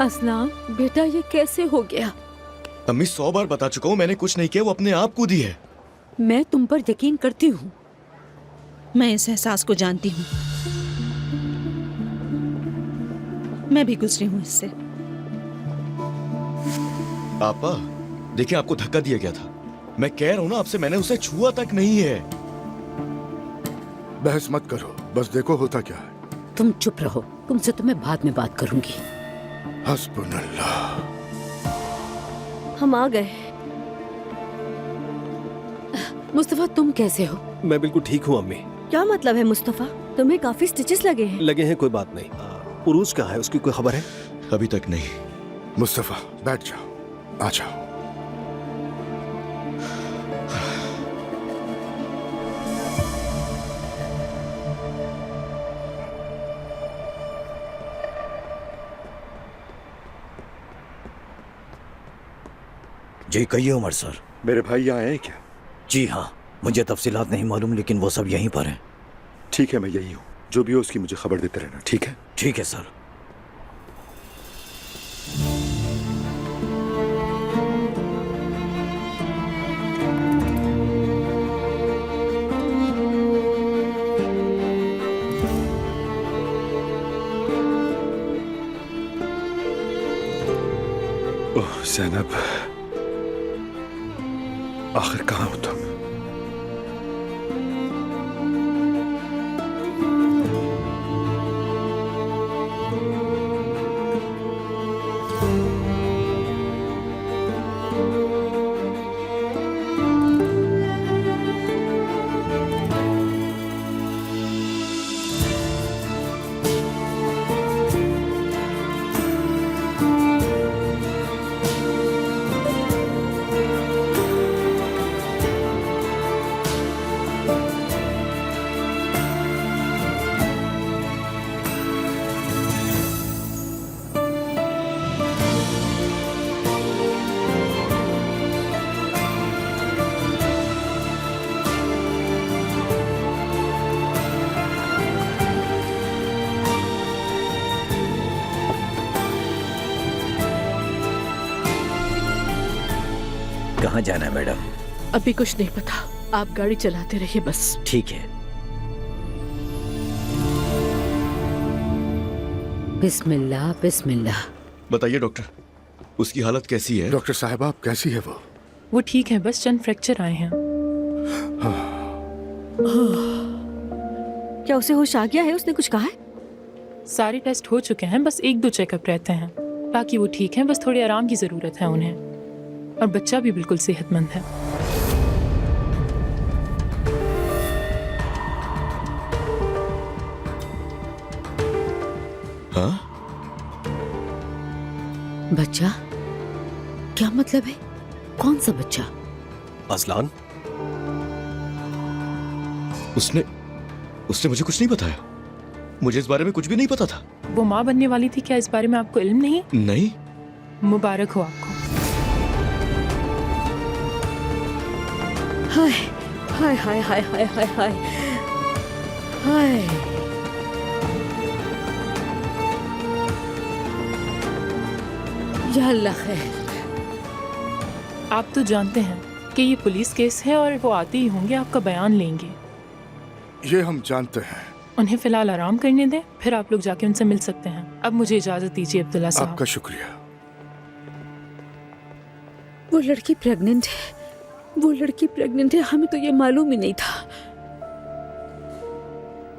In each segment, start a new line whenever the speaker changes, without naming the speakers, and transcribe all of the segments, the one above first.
असलान बेटा, ये कैसे हो गया?
अम्मी 100 बार बता चुका हूँ, मैंने कुछ नहीं किया, वो अपने आप कूदी है।
मैं तुम पर यकीन करती हूँ।
मैं इस एहसास को जानती हूँ। मैं भी गुजरी हूँ इससे।
आपा देखिए, आपको धक्का दिया गया था। मैं कह रहा हूँ ना आपसे, मैंने उसे छुआ तक नहीं है।
बहस मत करो, बस देखो होता क्या है।
तुम चुप रहो, तुमसे तो मैं बाद में बात करूंगी।
हस्बुनल्लाह।
हम आ गए।
मुस्तफा, तुम कैसे हो?
मैं बिल्कुल ठीक हूँ अम्मी।
क्या मतलब है मुस्तफा? तुम्हें काफी स्टिचेस लगे हैं।
लगे हैं, कोई बात नहीं। उरूज कहाँ है, उसकी कोई खबर है?
अभी तक नहीं।
मुस्तफा बैठ जाओ, आ जाओ।
जी कहिए उमर सर।
मेरे भाई यहाँ हैं क्या?
जी हाँ, मुझे तफसीलात नहीं मालूम, लेकिन वो सब यहीं पर हैं।
ठीक है, मैं यही हूँ। जो भी हो उसकी मुझे खबर देते रहना, ठीक है?
ठीक है सर।
ओह ज़ैनब, आखिर कहाँ हो तुम?
कहाँ जाना है मैडम?
अभी कुछ नहीं पता, आप गाड़ी चलाते रहिए बस।
ठीक है।
बिस्मिल्लाह बिस्मिल्लाह।
बताइए डॉक्टर, उसकी हालत कैसी है?
डॉक्टर साहब आप कैसी है वो?
वो ठीक है, बस चंद फ्रैक्चर आए हैं।
क्या उसे होश आ गया है? उसने कुछ कहा है?
सारे टेस्ट हो चुके हैं, बस 1-2 चेकअप रहते हैं। बाकी वो ठीक हैं, बस थोड़े आराम की ज़रूरत है उन्हें। और बच्चा भी बिल्कुल सेहतमंद है।
हाँ?
बच्चा? क्या मतलब है? कौन सा बच्चा?
असलान?
उसने मुझे कुछ नहीं बताया। मुझे इस बारे में कुछ भी नहीं पता था।
वो माँ बनने वाली थी, क्या इस बारे में आपको इल्म नहीं?
नहीं।
मुबारक हो आपको।
हाय हाय हाय हाय हाय हाय हाय हाय। या अल्लाह खैर।
आप तो जानते हैं कि ये पुलिस केस है और वो आते ही होंगे आपका बयान लेंगे।
ये हम जानते हैं।
उन्हें फिलहाल आराम करने दें, फिर आप लोग जाके उनसे मिल सकते हैं। अब मुझे इजाजत दीजिए अब्दुल्ला साहब।
आपका शुक्रिया।
वो लड़की प्रेग्नेंट है, वो लड़की प्रेग्नेंट है। हमें तो ये मालूम ही नहीं था।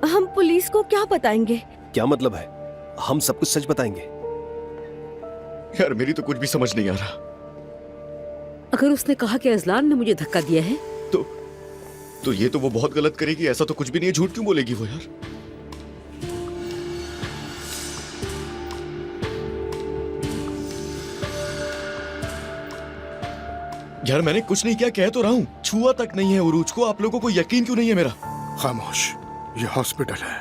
हम पुलिस को क्या बताएंगे?
क्या मतलब है? हम सब कुछ सच बताएंगे।
यार मेरी तो कुछ भी समझ नहीं आ रहा।
अगर उसने कहा कि अजलान ने मुझे धक्का दिया है
तो ये तो वो बहुत गलत करेगी। ऐसा तो कुछ भी नहीं है, झूठ क्यों बोलेगी वो? यार मैंने कुछ नहीं किया, कह तो रहा हूँ। छुआ तक नहीं है उरूज को। आप लोगों को यकीन क्यों नहीं है मेरा?
खामोश, ये हॉस्पिटल है।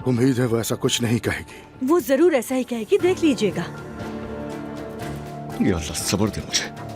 उम्मीद है वो ऐसा कुछ नहीं कहेगी।
वो जरूर ऐसा ही कहेगी, देख लीजिएगा।
या अल्लाह सब्र दे मुझे।